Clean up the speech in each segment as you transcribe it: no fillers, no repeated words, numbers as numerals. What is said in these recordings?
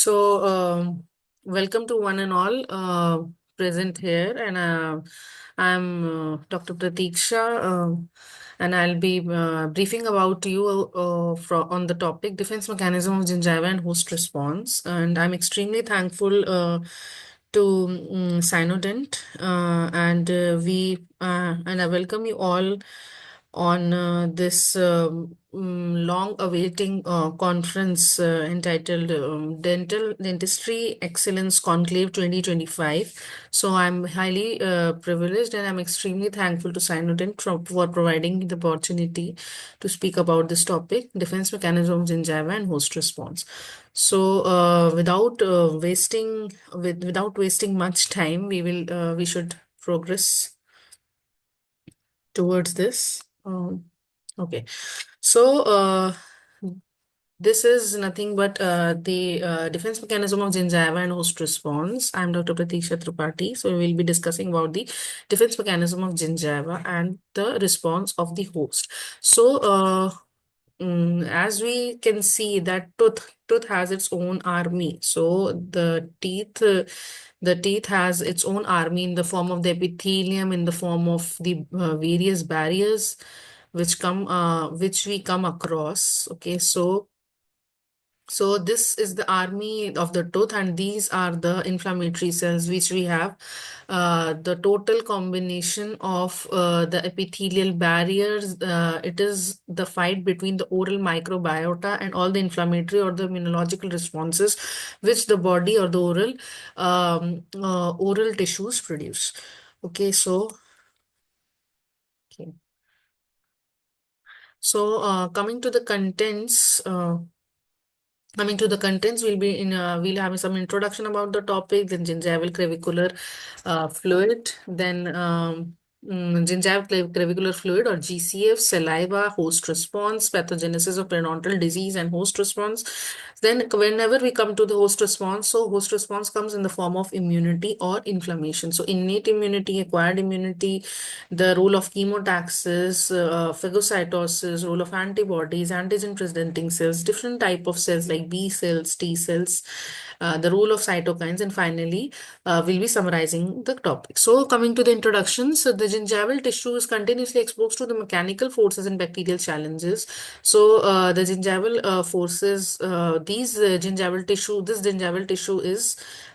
Welcome to one and all present here, and I'm Dr. Pratiksha, and I'll be briefing about you on the topic defense mechanism of gingiva and host response. And I'm extremely thankful to Cynodent, and I welcome you all on this long awaiting conference entitled Dentistry Excellence Conclave 2025. So I'm highly privileged, and I'm extremely thankful to Cynodent for providing me the opportunity to speak about this topic, defense mechanism of gingiva and host response. Without wasting much time, we should progress towards this. Okay. So, this is nothing but the defense mechanism of gingiva and host response. I'm Dr. Pratiksha Tripathi. So, we will be discussing about the defense mechanism of gingiva and the response of the host. So, as we can see that tooth has its own army. So, the teeth has its own army in the form of the epithelium, in the form of the various barriers which we come across. Okay, so this is the army of the tooth, and these are the inflammatory cells which we have. The total combination of the epithelial barriers, it is the fight between the oral microbiota and all the inflammatory or the immunological responses which the body or the oral tissues produce. Okay, okay. So coming to the contents. We'll have some introduction about the topic, then gingival clavicular fluid, then gingival clavicular fluid or GCF, saliva, host response, pathogenesis of periodontal disease and host response. Then whenever we come to the host response, so host response comes in the form of immunity or inflammation. So innate immunity, acquired immunity, the role of chemotaxis, phagocytosis, role of antibodies, antigen presenting cells, different type of cells like B cells, T cells, the role of cytokines, and finally we'll be summarizing the topic. So coming to the introduction, so the gingival tissue is continuously exposed to the mechanical forces and bacterial challenges. So the gingival forces, this gingival tissue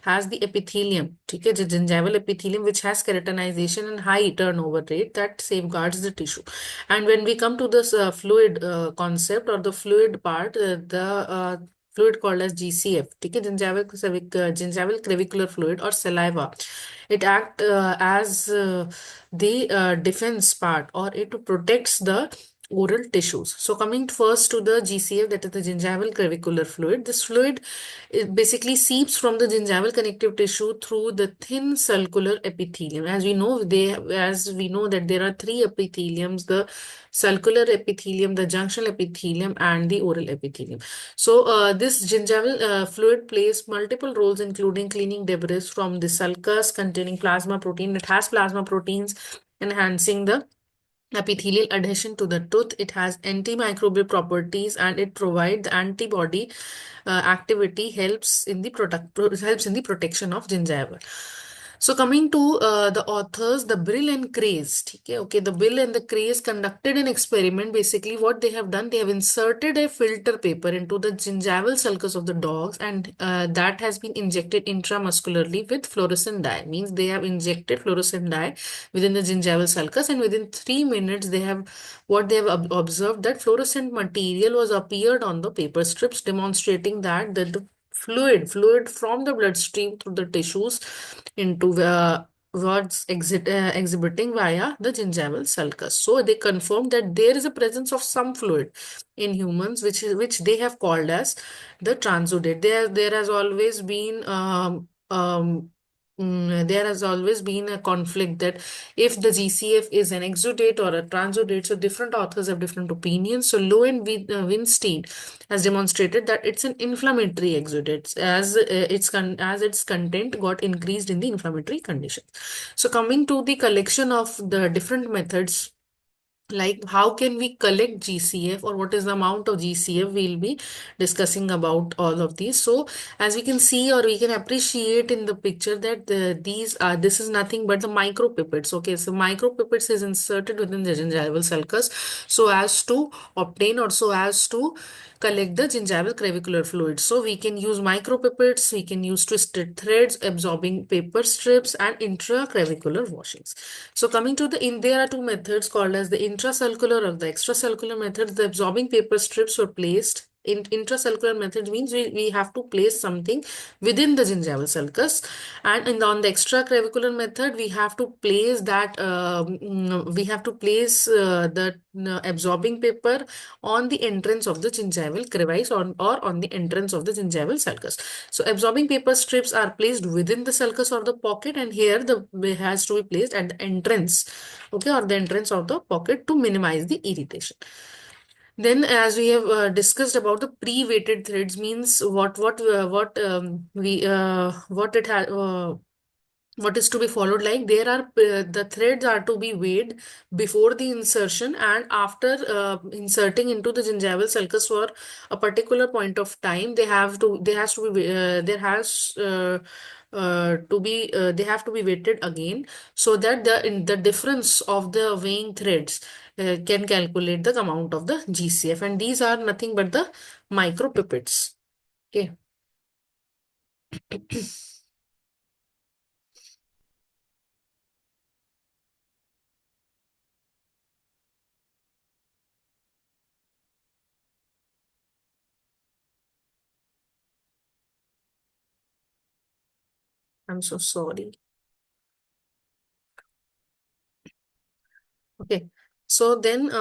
has the epithelium, okay, the gingival epithelium, which has keratinization and high turnover rate that safeguards the tissue. And when we come to this fluid concept or the fluid part, the fluid called as GCF, okay, gingival clavicular fluid or saliva, it acts as the defense part, or it protects the oral tissues. So coming first to the GCF, that is the gingival clavicular fluid. This fluid, it basically seeps from the gingival connective tissue through the thin sulcular epithelium. As we know that there are three epitheliums: the sulcular epithelium, the junctional epithelium, and the oral epithelium. So this gingival fluid plays multiple roles, including cleaning debris from the sulcus containing plasma protein. It has plasma proteins enhancing the epithelial adhesion to the tooth. It has antimicrobial properties, and it provides antibody activity, helps in the protection of gingiva. So coming to the authors, the Brill and Craze. Okay, the Brill and the Craze conducted an experiment. Basically, what they have done, they have inserted a filter paper into the gingival sulcus of the dogs, and that has been injected intramuscularly with fluorescent dye. Means they have injected fluorescent dye within the gingival sulcus, and within 3 minutes, they have observed that fluorescent material was appeared on the paper strips, demonstrating that the fluid from the bloodstream through the tissues into was exhibiting via the gingival sulcus. So they confirmed that there is a presence of some fluid in humans, which they have called as the transudate. There has always been there has always been a conflict that if the GCF is an exudate or a transudate. So different authors have different opinions. So Low and Winstein has demonstrated that it's an inflammatory exudate as its content got increased in the inflammatory condition. So coming to the collection of the different methods like how can we collect GCF, or what is the amount of GCF. We'll be discussing about all of these. So as we can see, or we can appreciate in the picture, that these are, this is nothing but the micropipettes. Okay, so micropipettes is inserted within the gingival sulcus so as to obtain, or so as to collect the gingival clavicular fluid. So we can use micropipettes, we can use twisted threads, absorbing paper strips, and intraclavicular washings. So coming to there are two methods called as the intracellular or the extracellular methods. The absorbing paper strips were placed in intracellular method, means we have to place something within the gingival sulcus, and on the extraclavicular method we have to place that we have to place the absorbing paper on the entrance of the gingival crevice, or on the entrance of the gingival sulcus. So absorbing paper strips are placed within the sulcus or the pocket, and here the it has to be placed at the entrance, okay, or the entrance of the pocket to minimize the irritation. Then, as we have discussed about the pre-weighted threads, means what it has what is to be followed. Like there are the threads are to be weighed before the insertion and after inserting into the gingival sulcus for a particular point of time. They have to be weighted again, so that the difference of the weighing threads can calculate the amount of the GCF, and these are nothing but the micropipettes. Okay. I'm so sorry. Okay. So then,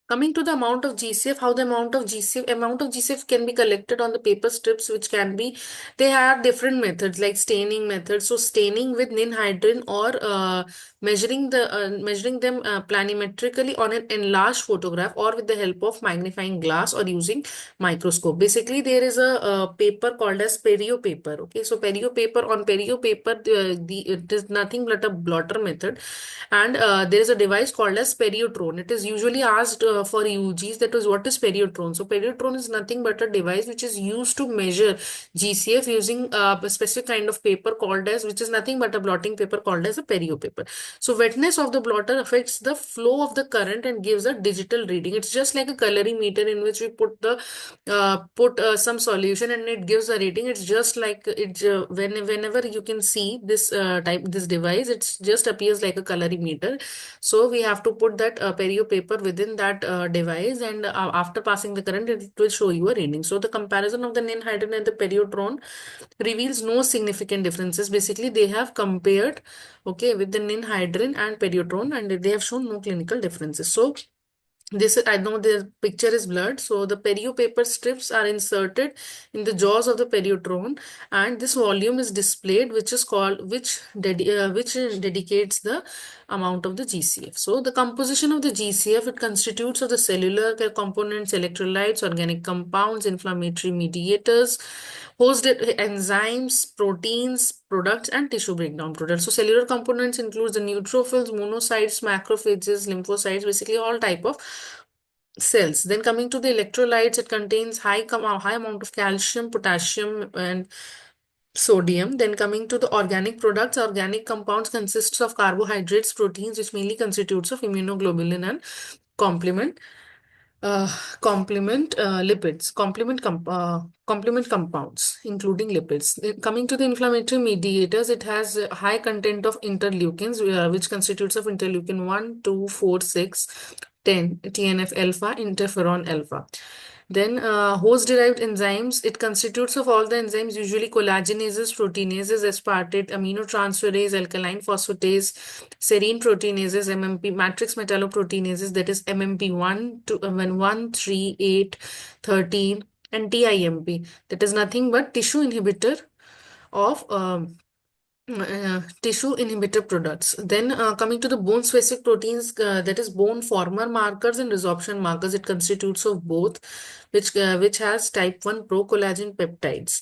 coming to the amount of GCF, how the amount of GCF can be collected on the paper strips, which can be, they have different methods like staining methods. So staining with ninhydrin, or measuring them planimetrically on an enlarged photograph, or with the help of magnifying glass, or using microscope. Basically, there is a paper called as perio paper. Okay, so perio paper, it is nothing but a blotter method, and there is a device called as periotron. It is usually asked for UGs, that is what is periotron. So periotron is nothing but a device which is used to measure GCF using a specific kind of paper called as, which is nothing but a blotting paper called as a perio paper. So wetness of the blotter affects the flow of the current and gives a digital reading. It's just like a colorimeter in which we put some solution and it gives a reading. It's just like whenever you can see this device, it just appears like a colorimeter. So we have to put that perio paper within that device, and after passing the current, it will show you a reading. So the comparison of the ninhydrin and the periotron reveals no significant differences. Basically, they have compared, okay, with the ninhydrin and periotron, and they have shown no clinical differences. So this, I know the picture is blurred. So the perio paper strips are inserted in the jaws of the periotron, and this volume is displayed, which is called, which dedicates the amount of the GCF. So the composition of the GCF, it constitutes of the cellular components, electrolytes, organic compounds, inflammatory mediators, host enzymes, proteins, products, and tissue breakdown products. So cellular components includes the neutrophils, monocytes, macrophages, lymphocytes, basically all type of cells. Then coming to the electrolytes, it contains high amount of calcium, potassium, and sodium. Then coming to the organic products, organic compounds consists of carbohydrates, proteins, which mainly constitutes of immunoglobulin and complement uh, complement compounds, including lipids. Coming to the inflammatory mediators, it has a high content of interleukins, which constitutes of interleukin 1, 2, 4, 6, 10, TNF alpha, interferon alpha. Then host-derived enzymes, it constitutes of all the enzymes, usually collagenases, proteinases, aspartate, aminotransferase, alkaline phosphatase, serine proteinases, MMP, matrix metalloproteinases, that is MMP1, 1, 3, 8, 13, and TIMP, that is nothing but tissue inhibitor products. Then coming to the bone specific proteins, that is bone former markers and resorption markers, it constitutes of both, which has type 1 procollagen peptides.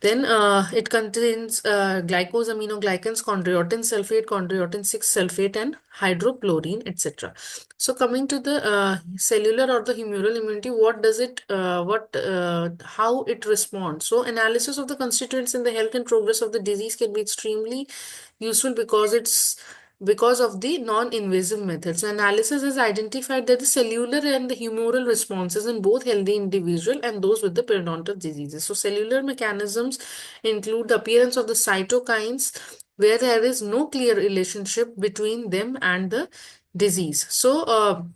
Then it contains glycosaminoglycans, chondroitin sulfate, chondroitin 6 sulfate, and hydrochlorine, etc. So coming to the cellular or the humoral immunity, what does it, how it responds? So analysis of the constituents in the health and progress of the disease can be extremely useful because of the non-invasive methods. So analysis has identified that the cellular and the humoral responses in both healthy individual and those with the periodontal diseases. So cellular mechanisms include the appearance of the cytokines where there is no clear relationship between them and the disease. So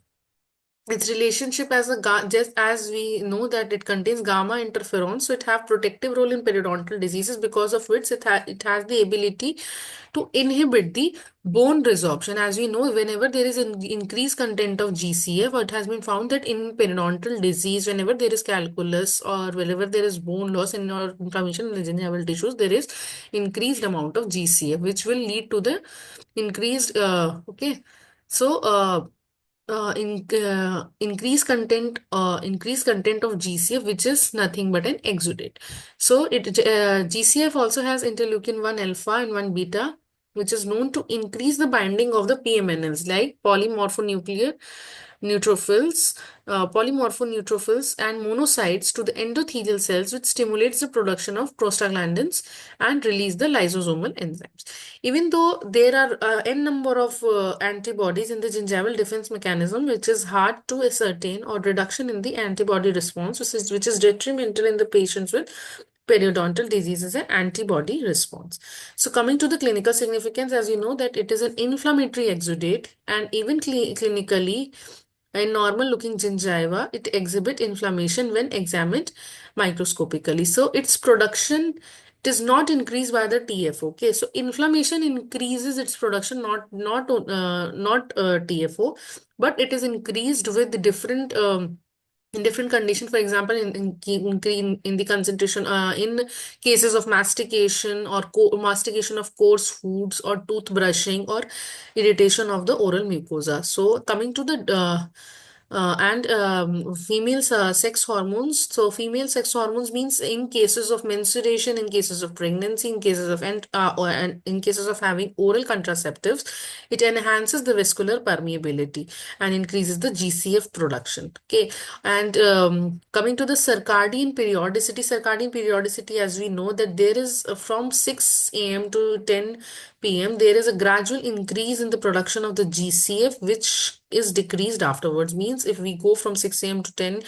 its relationship as just as we know that it contains gamma interferon, so it have protective role in periodontal diseases, because of which it has the ability to inhibit the bone resorption. As we know, whenever there is an increased content of GCF, it has been found that in periodontal disease, whenever there is calculus or whenever there is bone loss in or inflammation in the gingival tissues, there is increased amount of GCF, which will lead to the increased so increased content of GCF, which is nothing but an exudate. So GCF also has interleukin 1 alpha and 1 beta, which is known to increase the binding of the PMNLs like polymorpho-neutrophils and monocytes to the endothelial cells, which stimulates the production of prostaglandins and release the lysosomal enzymes. Even though there are n number of antibodies in the gingival defense mechanism, which is hard to ascertain, or reduction in the antibody response, which is detrimental in the patients with periodontal diseases and antibody response. So coming to the clinical significance, as you know that it is an inflammatory exudate, and even clinically in normal looking gingiva, it exhibit inflammation when examined microscopically. So its production does not increase by the TFO. Okay, so inflammation increases its production, not TFO, but it is increased with different in different conditions. For example, in the concentration in cases of mastication or mastication of coarse foods, or tooth brushing, or irritation of the oral mucosa. So coming to the and female sex hormones. So female sex hormones means in cases of menstruation, in cases of pregnancy, in cases of and in cases of having oral contraceptives, it enhances the vascular permeability and increases the GCF production. Okay, and coming to the circadian periodicity, as we know that there is from 6 a.m. to 10 p.m. there is a gradual increase in the production of the GCF, which is decreased afterwards. Means if we go from 6 a.m. to 10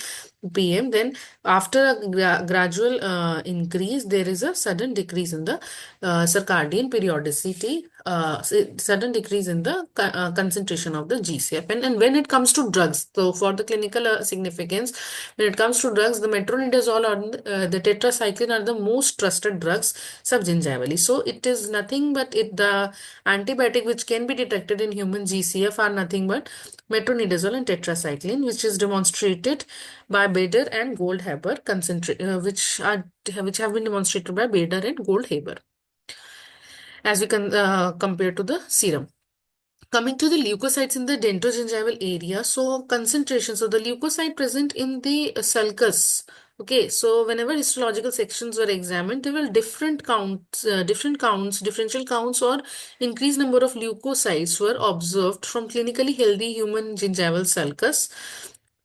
p.m., then after a gradual increase, there is a sudden decrease in the circadian periodicity, sudden decrease in the concentration of the GCF. And when it comes to drugs, so for the clinical significance, when it comes to drugs, the metronidazole or the tetracycline are the most trusted drugs subgingivally. So it is nothing but the antibiotic which can be detected in human GCF are nothing but metronidazole and tetracycline, which is demonstrated by Bader and Goldhaber, which have been demonstrated by Bader and Goldhaber, as we can compare to the serum. Coming to the leukocytes in the dentogingival area, so concentration. So the leukocyte present in the sulcus. Okay, so whenever histological sections were examined, there were differential counts, or increased number of leukocytes were observed from clinically healthy human gingival sulcus.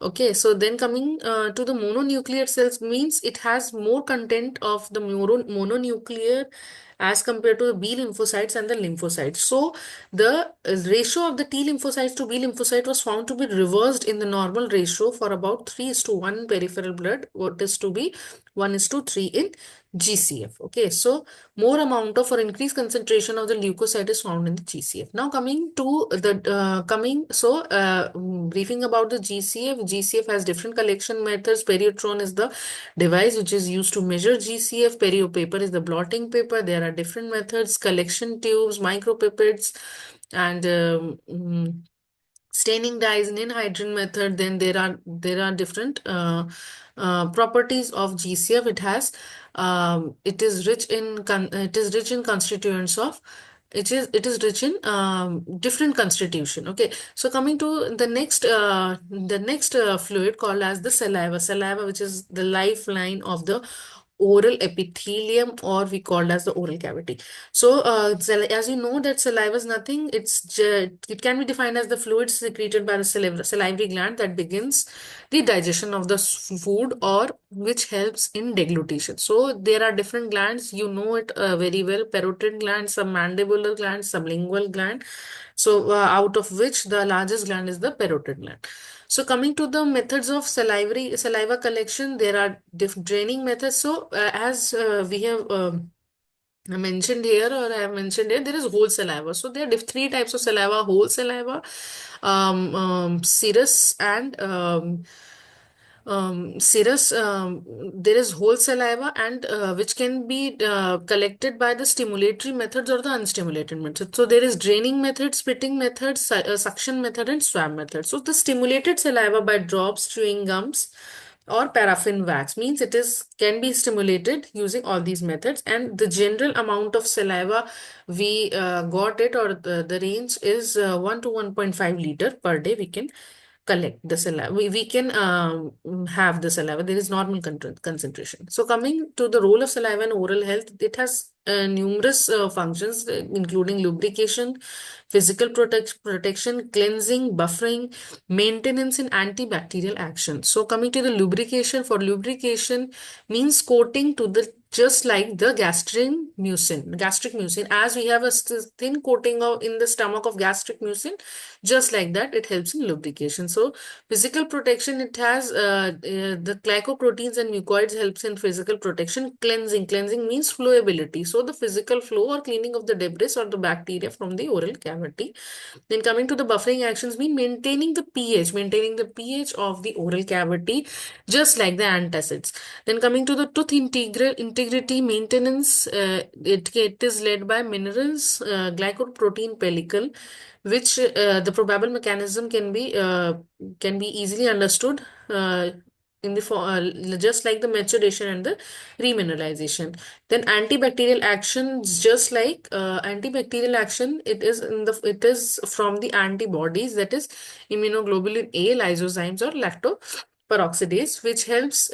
Okay, so then coming to the mononuclear cells, means it has more content of the mononuclear as compared to the B lymphocytes and the lymphocytes. So the ratio of the T lymphocytes to B lymphocyte was found to be reversed in the normal ratio for about 3:1 peripheral blood, what is to be 1:3 in GCF. Okay, so more amount of or increased concentration of the leukocyte is found in the GCF. Now coming to the briefing about the GCF. GCF has different collection methods. Periotron is the device which is used to measure GCF. Perio paper is the blotting paper. There are different methods: collection tubes, micropipettes, and staining dyes in hydrogen method. Then there are different properties of GCF. It is rich in constituents of it is rich in different constitution. Okay, so coming to the next fluid called as the saliva, which is the lifeline of the oral epithelium, or we called as the oral cavity. So, as you know, that saliva is nothing. It can be defined as the fluid secreted by the salivary gland that begins the digestion of the food, or which helps in deglutition. So, there are different glands. You know it very well: parotid gland, submandibular gland, sublingual gland. So, out of which the largest gland is the parotid gland. So, coming to the methods of saliva collection, there are different draining methods. So, as we have mentioned here, or I have mentioned here, there is whole saliva. So, there are three types of saliva: whole saliva, serous, and serous. There is whole saliva, and which can be collected by the stimulatory methods or the unstimulated methods. So there is draining method, spitting method, suction method, and swab method. So the stimulated saliva by drops, chewing gums, or paraffin wax means it is can be stimulated using all these methods, and the general amount of saliva we got it, or the range is 1 to 1.5 liter per day. We can collect the saliva. We can have the saliva. There is normal concentration. So coming to the role of saliva in oral health, it has numerous functions, including lubrication, physical protection, cleansing, buffering, maintenance, and antibacterial action. So coming to the lubrication, for lubrication means coating to the just like the gastric mucin, as we have a thin coating of in the stomach of gastric mucin, just like that, it helps in lubrication. So physical protection, it has the glycoproteins and mucoids helps in physical protection. Cleansing means flowability. So the physical flow or cleaning of the debris or the bacteria from the oral cavity. Then coming to the buffering actions mean maintaining the pH of the oral cavity, just like the antacids. Then coming to the tooth integrity maintenance, it is led by minerals, glycoprotein pellicle, which the probable mechanism can be easily understood in the just like the maturation and the remineralization. Then antibacterial actions, just like antibacterial action, it is from the antibodies, that is immunoglobulin A, lysozymes, or lactoperoxidase, which helps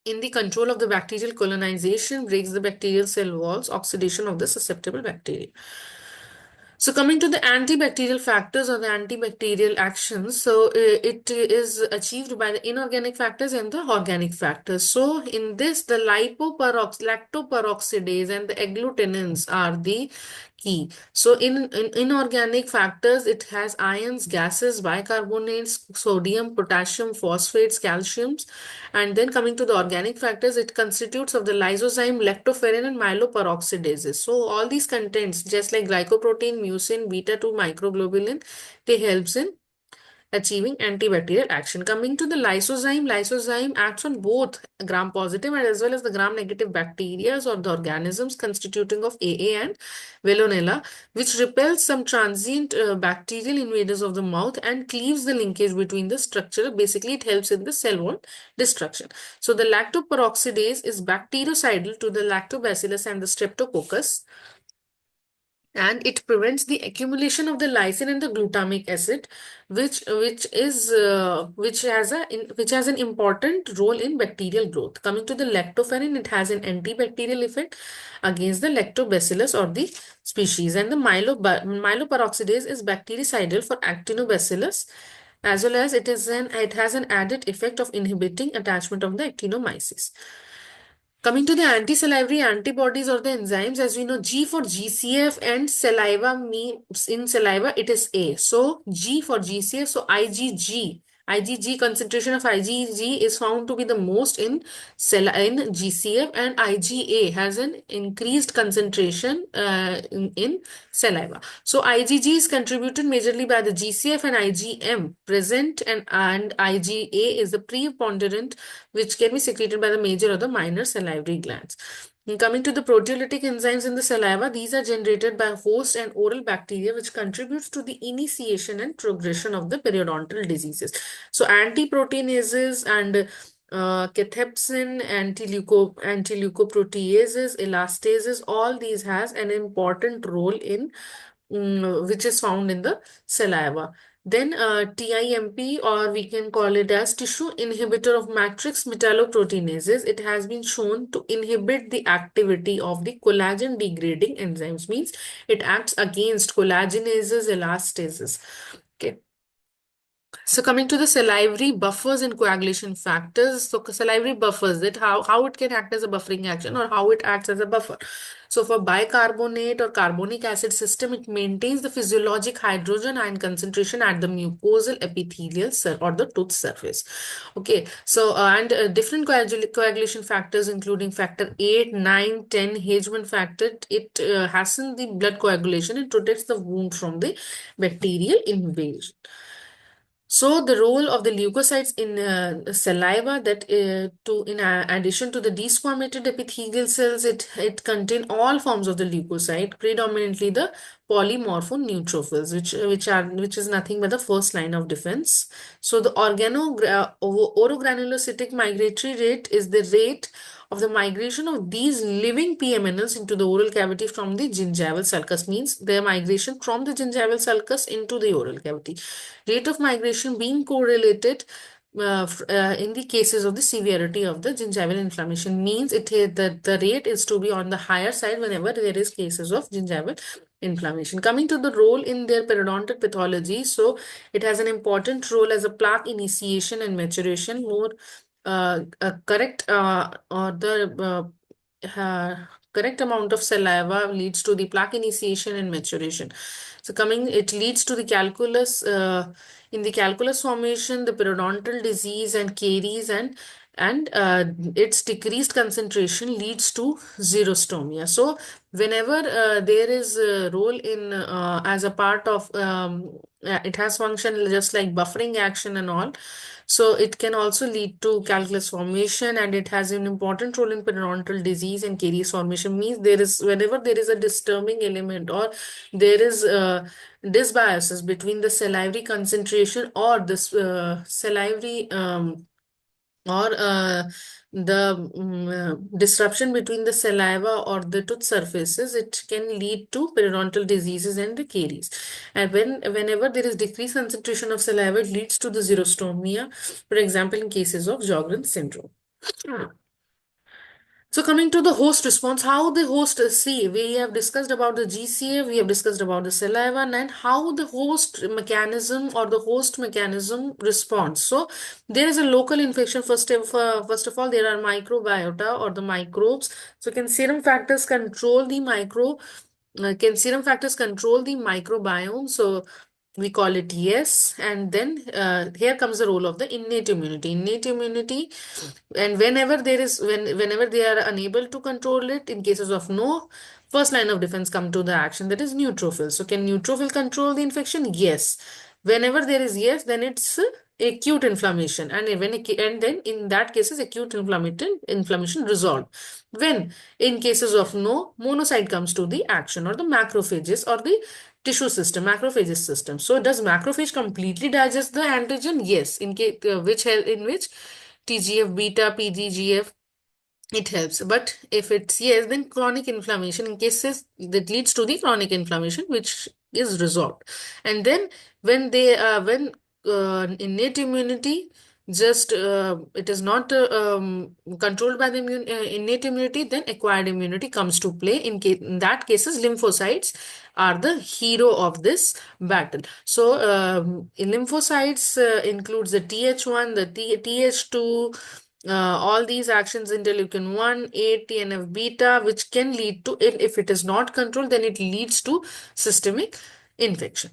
in the control of the bacterial colonization, breaks the bacterial cell walls, oxidation of the susceptible bacteria. So coming to the antibacterial factors or the antibacterial actions, so it is achieved by the inorganic factors and the organic factors. So in this, the lactoperoxidase and the agglutinins are the key. So in inorganic factors, it has ions, gases, bicarbonates, sodium, potassium, phosphates, calciums. And then coming to the organic factors, it constitutes of the lysozyme, lactoferrin, and myeloperoxidases. So all these contents, just like glycoprotein, mucin, beta-2 microglobulin, they helps in achieving antibacterial action. Coming to the lysozyme acts on both gram-positive and as well as the gram-negative bacteria or the organisms constituting of AA and Veillonella, which repels some transient bacterial invaders of the mouth and cleaves the linkage between the structure. Basically, it helps in the cell wall destruction. So the lactoperoxidase is bactericidal to the lactobacillus and the streptococcus, and it prevents the accumulation of the lysine and the glutamic acid, which has an important role in bacterial growth. Coming to the lactoferrin, it has an antibacterial effect against the lactobacillus or the species, and the myeloperoxidase is bactericidal for actinobacillus, as well as it has an added effect of inhibiting attachment of the actinomyces. Coming to the anti-salivary antibodies or the enzymes, as we know, G for GCF and saliva means in saliva it is A. So G for GCF, so IgG concentration of IgG is found to be the most in GCF, and IgA has an increased concentration in saliva. So IgG is contributed majorly by the GCF and IgM present, and IgA is the preponderant, which can be secreted by the major or the minor salivary glands. And coming to the proteolytic enzymes in the saliva, these are generated by host and oral bacteria, which contributes to the initiation and progression of the periodontal diseases. So antiproteinases and cathepsin, antileucoproteases, elastases, all these has an important role in which is found in the saliva. Then TIMP, or we can call it as tissue inhibitor of matrix metalloproteinases. It has been shown to inhibit the activity of the collagen degrading enzymes. Means it acts against collagenases, elastases. Okay. So coming to the salivary buffers and coagulation factors. So salivary buffers, that how it can act as a buffering action or how it acts as a buffer. So for bicarbonate or carbonic acid system, it maintains the physiologic hydrogen ion concentration at the mucosal epithelial cell or the tooth surface. Okay, so and different coagulation factors, including factor 8, 9, 10, Hageman factor, it hastens the blood coagulation and protects the wound from the bacterial invasion. So the role of the leukocytes in saliva, that to in addition to the desquamated epithelial cells, it contain all forms of the leukocyte, predominantly the polymorpho neutrophils, which is nothing but the first line of defense. So the orogranulocytic migratory rate is the rate of the migration of these living PMNs into the oral cavity from the gingival sulcus, means their migration from the gingival sulcus into the oral cavity. Rate of migration being correlated in the cases of the severity of the gingival inflammation, means the rate is to be on the higher side whenever there is cases of gingival inflammation. Coming to the role in their periodontal pathology, so it has an important role as a plaque initiation and maturation. More correct or the correct amount of saliva leads to the plaque initiation and maturation. So it leads to the calculus, in the calculus formation, the periodontal disease and caries, and its decreased concentration leads to xerostomia. So whenever there is a role in as a part of it has function just like buffering action and all. So it can also lead to calculus formation, and it has an important role in periodontal disease and caries formation. Means there is, whenever there is a disturbing element or there is dysbiosis between the salivary concentration or this salivary or disruption between the saliva or the tooth surfaces, it can lead to periodontal diseases and the caries. And whenever there is decreased concentration of saliva, it leads to the xerostomia, for example, in cases of Sjogren's syndrome. So coming to the host response, how the host see, we have discussed about the GCA, we have discussed about the saliva, and how the host mechanism or the host mechanism responds. So there is a local infection. First of all, there are microbiota or the microbes. So can serum factors control the microbiome? So we call it yes. And then here comes the role of the innate immunity. Innate immunity, and whenever they are unable to control it, in cases of no, first line of defense come to the action, that is neutrophil. So can neutrophil control the infection? Yes. Whenever there is yes, then it's acute inflammation, and and then in that cases acute inflammation resolved. When in cases of no, monocyte comes to the action, or the macrophages or the tissue system, macrophages system. So does macrophage completely digest the antigen? Yes. In case in which TGF beta, PGGF, it helps. But if it's yes, then chronic inflammation, in cases that leads to the chronic inflammation, which is resolved. And then when innate immunity, just it is not controlled by the innate immunity, then acquired immunity comes to play. In that cases, lymphocytes are the hero of this battle. So in lymphocytes includes the Th1, the Th2, all these actions, interleukin 1, 8, TNF beta, which can lead to, if it is not controlled, then it leads to systemic infection.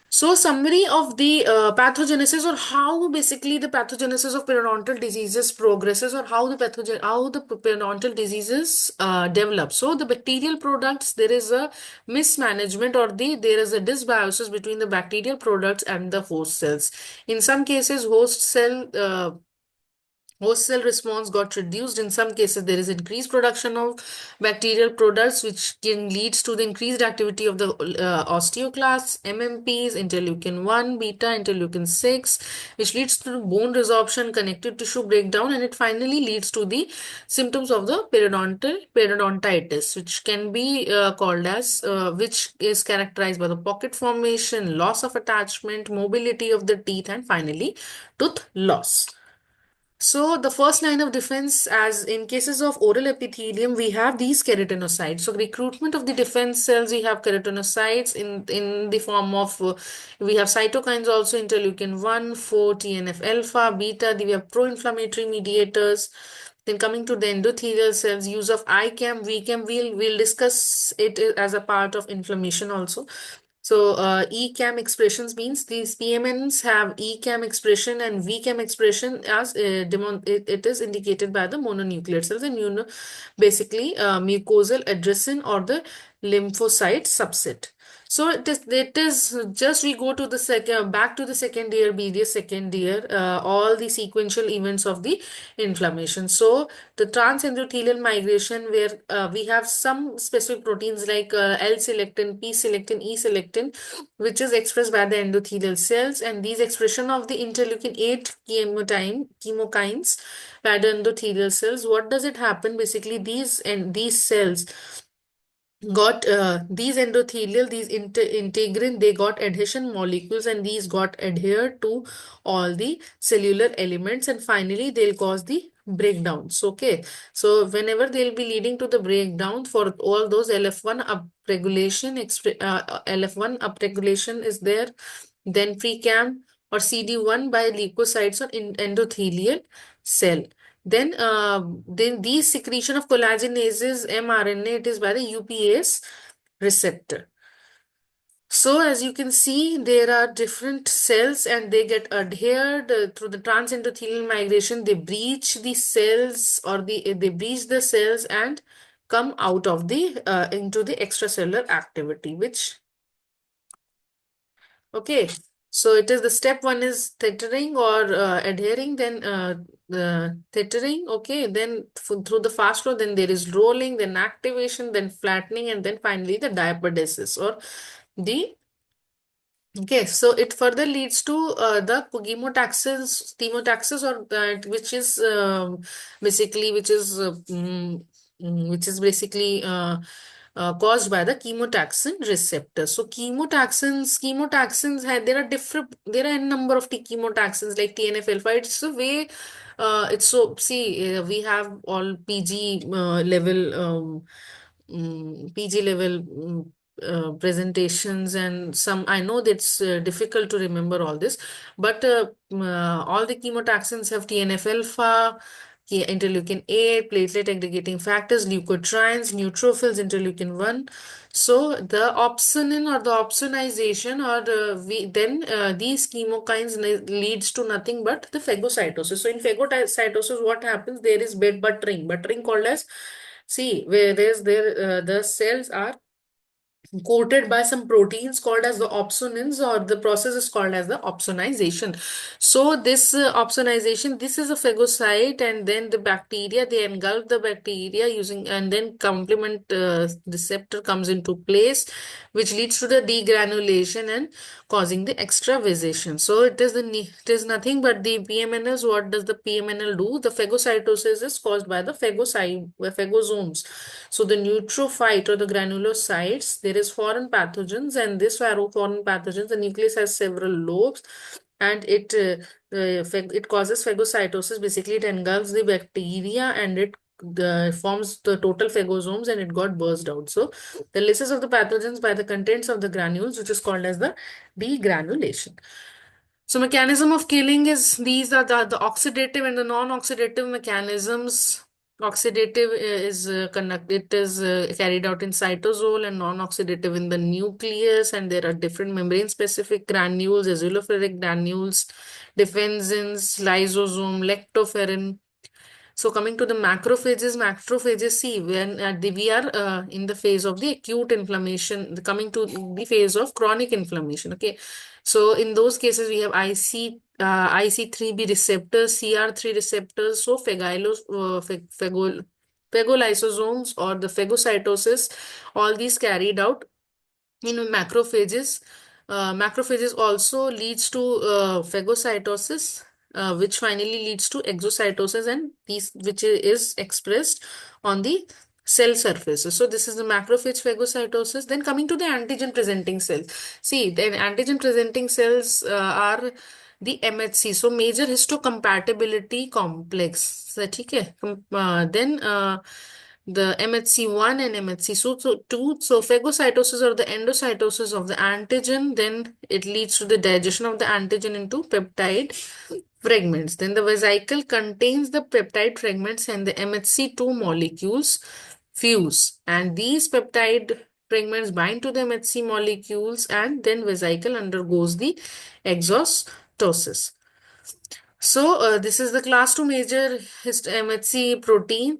So summary of the pathogenesis, or how basically the pathogenesis of periodontal diseases progresses, or how the periodontal diseases develop. So the bacterial products, there is a mismanagement, or there is a dysbiosis between the bacterial products and the host cells. In some cases, host cell Host cell response got reduced. In some cases, there is increased production of bacterial products, which can leads to the increased activity of the osteoclasts, MMPs, interleukin 1, beta, interleukin 6, which leads to bone resorption, connective tissue breakdown, and it finally leads to the symptoms of the periodontitis, which can be called as, which is characterized by the pocket formation, loss of attachment, mobility of the teeth, and finally tooth loss. So the first line of defense, as in cases of oral epithelium, we have these keratinocytes. So recruitment of the defense cells, we have keratinocytes in the form of, we have cytokines also, interleukin 1, 4, TNF alpha, beta, we have pro-inflammatory mediators. Then coming to the endothelial cells, use of ICAM, VCAM, we'll discuss it as a part of inflammation also. So ECAM expressions means these PMNs have ECAM expression and VCAM expression as it is indicated by the mononuclear cells, and basically mucosal adhesin or the lymphocyte subset. So it is just, we go to the second, back to the second year, BDS second year, all the sequential events of the inflammation. So the transendothelial migration, where we have some specific proteins like L-selectin, P-selectin, E-selectin, which is expressed by the endothelial cells, and these expression of the interleukin 8 chemokines by the endothelial cells. What does it happen? Basically, these cells got these endothelial, these integrin, they got adhesion molecules, and these got adhered to all the cellular elements, and finally they'll cause the breakdowns. Okay, so whenever they'll be leading to the breakdown, for all those LF1 upregulation, LF1 upregulation is there, then precam or CD1 by leukocytes or in endothelial cell. Then these secretion of collagenases, mRNA, it is by the UPase receptor. So as you can see, there are different cells and they get adhered through the transendothelial migration. They breach the cells, or they breach the cells and come out of the into the extracellular activity, which, okay, so it is the step one is tethering or adhering, then the tethering, okay, then through the fast flow, then there is rolling, then activation, then flattening, and then finally the diapedesis or the, okay, so it further leads to the chemotaxis, or that which is basically which is basically caused by the chemotaxin receptor. So chemotaxins have, there are different, there are a number of chemotaxins like TNF alpha. It's a way, it's so, see, we have all level PG level presentations, and some, I know that's difficult to remember all this, but all the chemotaxins have TNF alpha, interleukin 8, platelet aggregating factors, leukotrienes, neutrophils, interleukin 1. So the opsonin or the opsonization, or then these chemokines leads to nothing but the phagocytosis. So in phagocytosis, what happens? There is buttering called as, see, whereas the cells are coated by some proteins called as the opsonins, or the process is called as the opsonization. So this opsonization, this is a phagocyte, and then the bacteria, they engulf the bacteria using, and then complement receptor comes into place, which leads to the degranulation and causing the extravasation. So it is nothing but the PMNs. What does the PMNL do? The phagocytosis is caused by the phagosomes. So the neutrophyte or the granulocytes, there is foreign pathogens, and this foreign pathogens, the nucleus has several lobes, and it causes phagocytosis. Basically, it engulfs the bacteria, and it forms the total phagosomes, and it got burst out. So the lysis of the pathogens by the contents of the granules, which is called as the degranulation. So mechanism of killing is, these are the oxidative and the non-oxidative mechanisms. Oxidative is conducted, is carried out in cytosol, and non-oxidative in the nucleus, and there are different membrane-specific granules, azulophilic granules, defensins, lysosome, lactoferrin. So coming to the macrophages, see, when we are in the phase of the acute inflammation, coming to the phase of chronic inflammation. Okay, so in those cases we have IC3B receptors, CR3 receptors, so phagolysosomes or the phagocytosis, all these carried out in macrophages. Macrophages also leads to phagocytosis, which finally leads to exocytosis, and these which is expressed on the cell surfaces. So this is the macrophage phagocytosis. Then coming to the antigen presenting cells. See, then antigen presenting cells are the MHC, so major histocompatibility complex. So, ठीक है? Then the MHC1 and MHC2. So phagocytosis or the endocytosis of the antigen, then it leads to the digestion of the antigen into peptide fragments. Then the vesicle contains the peptide fragments and the MHC2 molecules fuse. And these peptide fragments bind to the MHC molecules, and then vesicle undergoes the exostosis. So this is the class 2 major MHC protein.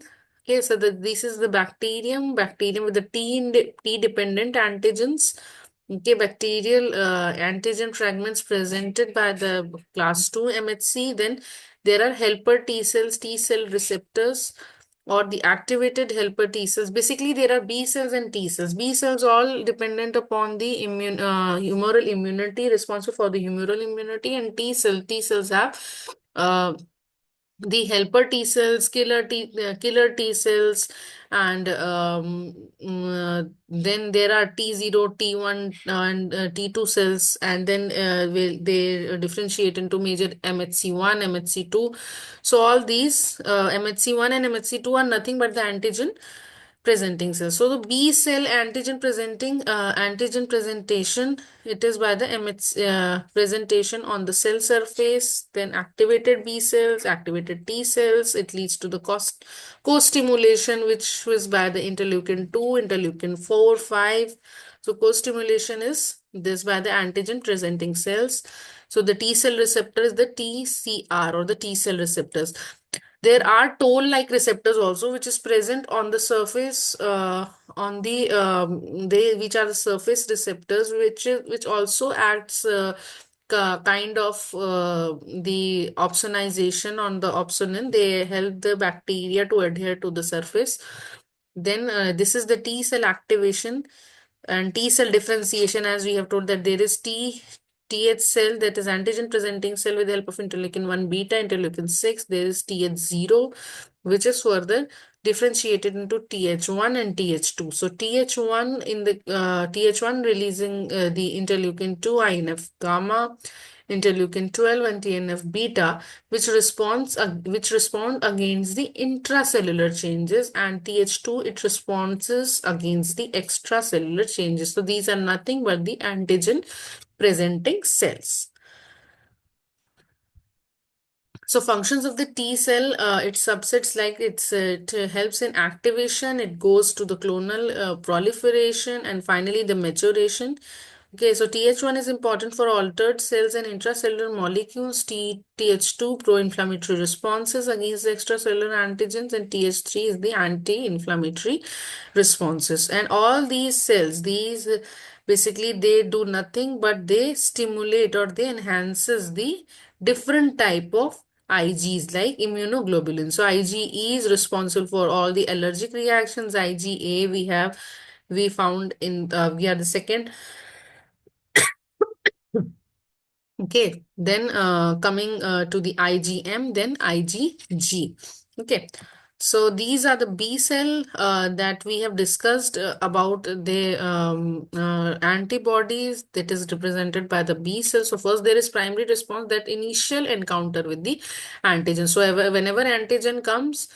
Okay, so this is the bacterium with the T dependent antigens. Okay, bacterial antigen fragments presented by the class 2 MHC. Then there are helper T cells, T cell receptors, or the activated helper T cells. Basically, there are B cells and T cells. B cells all dependent upon the humoral immunity, responsible for the humoral immunity, and T cells have uh, the helper T cells, killer T cells, and then there are T0, T1, and T2 cells, and then they differentiate into major MHC1, MHC2. So all these MHC1 and MHC2 are nothing but the antigen presenting cells. So the B cell antigen presentation, it is by the presentation on the cell surface, then activated B cells, activated T cells. It leads to the co-stimulation, which was by the interleukin 2, interleukin 4, 5. So co-stimulation is this by the antigen presenting cells. So the T cell receptor is the TCR or the T cell receptors. There are toll-like receptors also, which is present on the surface, on the which are the surface receptors, which also acts kind of the opsonization on the opsonin. They help the bacteria to adhere to the surface. Then this is the T cell activation and T cell differentiation, as we have told that there is TH cell, that is antigen presenting cell with the help of interleukin 1 beta, interleukin 6. There is TH0, which is further differentiated into TH1 and TH2. So TH1 in the TH1 releasing the interleukin 2, INF gamma, interleukin 12 and TNF beta, which respond against the intracellular changes, and TH2 it responds against the extracellular changes. So these are nothing but the antigen presenting cells. So functions of the T cell, it subsets like it helps in activation, it goes to the clonal proliferation, and finally the maturation. Okay, so TH1 is important for altered cells and intracellular molecules. TH2 pro-inflammatory responses against the extracellular antigens, and TH3 is the anti-inflammatory responses. And all these cells, basically they do nothing but they stimulate or they enhances the different type of IGs like immunoglobulin. So IgE is responsible for all the allergic reactions. IgA we found in we are the second. Okay, then coming to the IgM, then IgG. Okay, so these are the B cell that we have discussed about the antibodies that is represented by the B cell. So first there is primary response, that initial encounter with the antigen. So whenever antigen comes,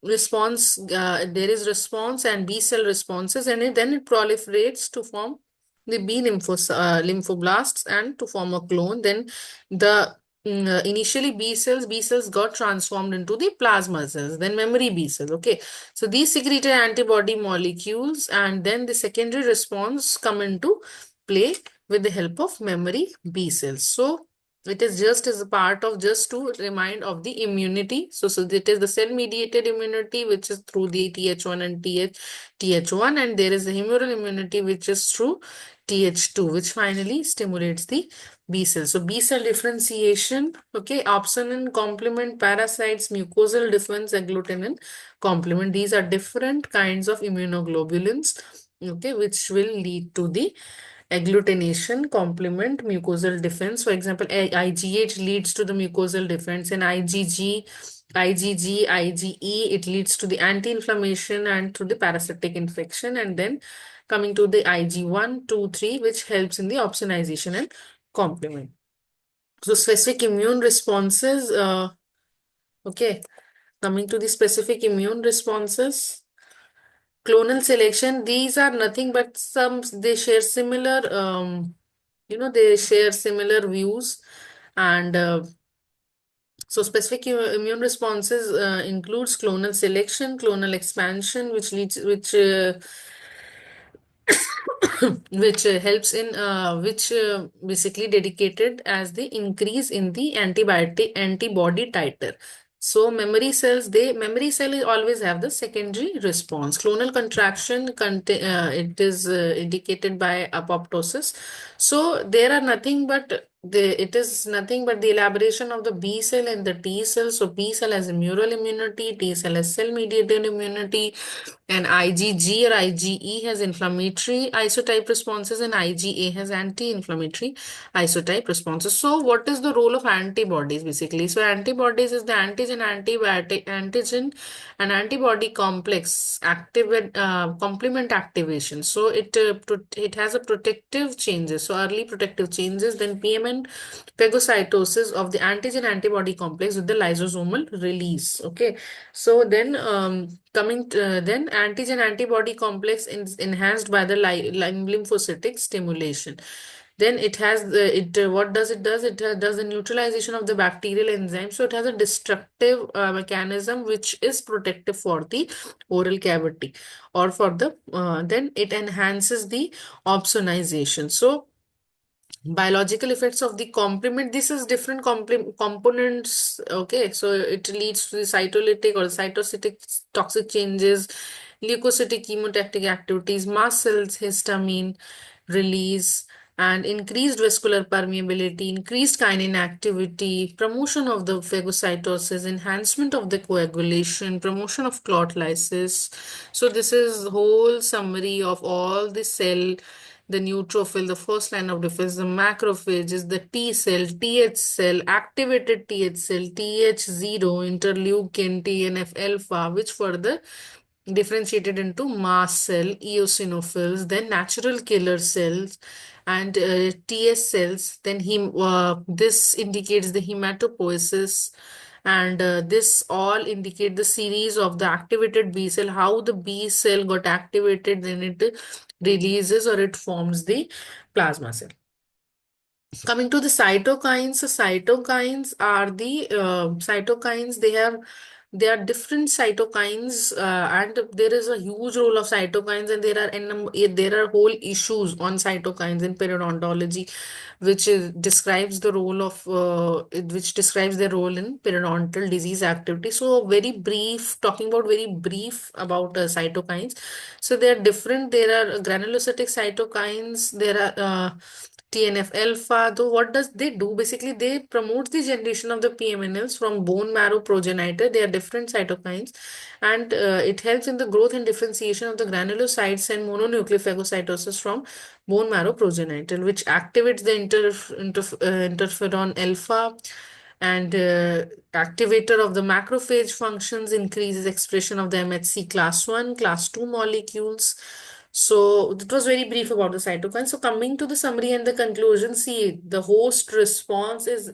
response there is response and B cell responses, and then it proliferates to form the lymphoblasts and to form a clone. Then the initially B cells got transformed into the plasma cells, then memory B cells. Okay, so these secreted antibody molecules, and then the secondary response come into play with the help of memory B cells. So It is just as a part of just to remind of the immunity. So it is the cell mediated immunity, which is through the Th1 and Th1, and there is the humoral immunity, which is through Th2, which finally stimulates the B cell. So B cell differentiation, okay, opsonin complement, parasites, mucosal defense, agglutinin complement. These are different kinds of immunoglobulins, okay, which will lead to the agglutination, complement, mucosal defense. For example, IgH leads to the mucosal defense, and IgE, it leads to the anti-inflammation and to the parasitic infection. And then coming to the Ig1, 2, 3, which helps in the opsonization and complement. So specific immune responses, okay, coming to the specific immune responses. Clonal selection, these are nothing but they share similar, they share similar views. And so specific immune responses includes clonal selection, clonal expansion, which which helps in which basically dedicated as the increase in the antibody titer. So memory cell is always have the secondary response. Clonal contraction it is indicated by apoptosis. So there are nothing but it is nothing but the elaboration of the B cell and the T cell. So B cell has mural immunity, T cell has cell mediated immunity, and IgG or IgE has inflammatory isotype responses, and IgA has anti-inflammatory isotype responses. So what is the role of antibodies basically? So antibodies is the antigen and antibody complex activate complement activation. So it has a protective changes. So early protective changes, then PMN phagocytosis of the antigen antibody complex with the lysosomal release. Okay, so then then antigen antibody complex is enhanced by the lymphocytic stimulation. Then it has what does it does? It does the neutralization of the bacterial enzyme. So it has a destructive mechanism which is protective for the oral cavity, or for the then it enhances the opsonization. So biological effects of the complement, this is different components. Okay, so it leads to the cytolytic or cytocytic toxic changes, leukocytic chemotactic activities, mast cells histamine release, and increased vascular permeability, increased kinin activity, promotion of the phagocytosis, enhancement of the coagulation, promotion of clot lysis. So this is whole summary of all the cell, the neutrophil, the first line of defense, the macrophages, the T cell, TH cell, activated TH cell, TH0, interleukin, TNF alpha, which further differentiated into mast cell, eosinophils, then natural killer cells, and TS cells. Then this indicates the hematopoiesis, and this all indicate the series of the activated B cell, how the B cell got activated, then it releases or it forms the plasma cell. Coming to the cytokines, so cytokines are the cytokines. They are different cytokines, and there is a huge role of cytokines, and there are whole issues on cytokines in periodontology, describes the role of which describes their role in periodontal disease activity. So very brief, talking about very brief about cytokines. So they are different. There are granulocytic cytokines. There are TNF alpha. Though what does they do? Basically, they promote the generation of the PMNLs from bone marrow progenitor. They are different cytokines, and it helps in the growth and differentiation of the granulocytes and mononuclear phagocytosis from bone marrow progenitor, which activates the interferon alpha, and activator of the macrophage functions, increases expression of the MHC class 1, class 2 molecules. So it was very brief about the cytokine. So coming to the summary and the conclusion, see, the host response is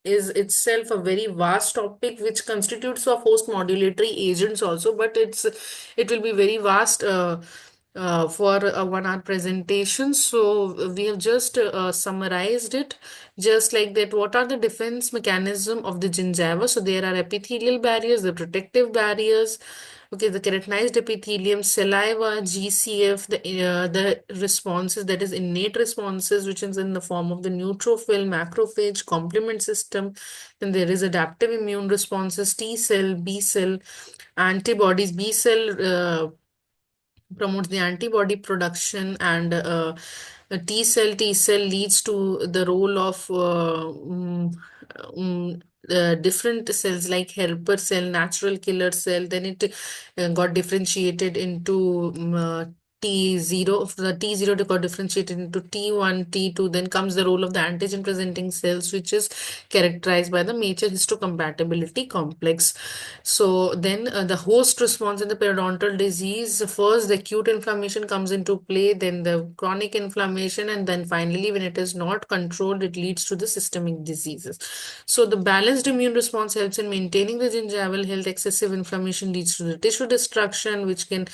itself a very vast topic which constitutes of host modulatory agents also, but it will be very vast for a 1 hour presentation. So we have just summarized it just like that. What are the defense mechanism of the gingiva? So there are epithelial barriers, the protective barriers, Okay, the keratinized epithelium, saliva, GCF, the responses, that is innate responses, which is in the form of the neutrophil, macrophage, complement system. Then there is adaptive immune responses, T cell, B cell, antibodies. B cell promotes the antibody production, and a T cell leads to the role of different cells like helper cell, natural killer cell. Then it got differentiated into T0. The T0 got differentiated into T1, T2. Then comes the role of the antigen presenting cells, which is characterized by the major histocompatibility complex. So then the host response in the periodontal disease, first the acute inflammation comes into play, then the chronic inflammation, and then finally when it is not controlled, it leads to the systemic diseases. So the balanced immune response helps in maintaining the gingival health. Excessive inflammation leads to the tissue destruction, which can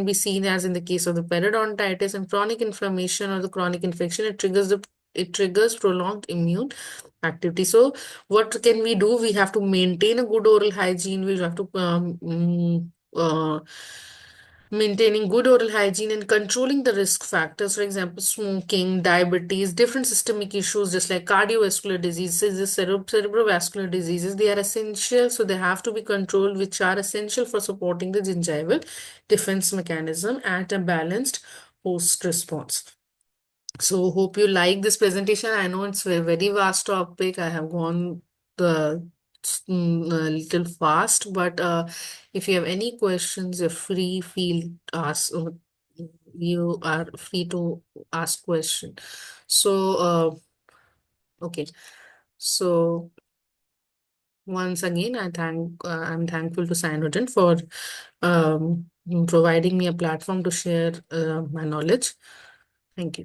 be seen as in the case of the periodontitis, and chronic inflammation or the chronic infection. It triggers prolonged immune activity. So what can we do? We have to maintain a good oral hygiene. We have to maintaining good oral hygiene and controlling the risk factors, for example, smoking, diabetes, different systemic issues, just like cardiovascular diseases, cerebrovascular diseases. They are essential, so they have to be controlled, which are essential for supporting the gingival defense mechanism at a balanced host response. So hope you like this presentation. I know it's a very vast topic. I have gone a little fast, but if you have any questions, you are free to ask question. So okay. So once again, I'm thankful to Cynodent for providing me a platform to share my knowledge. Thank you.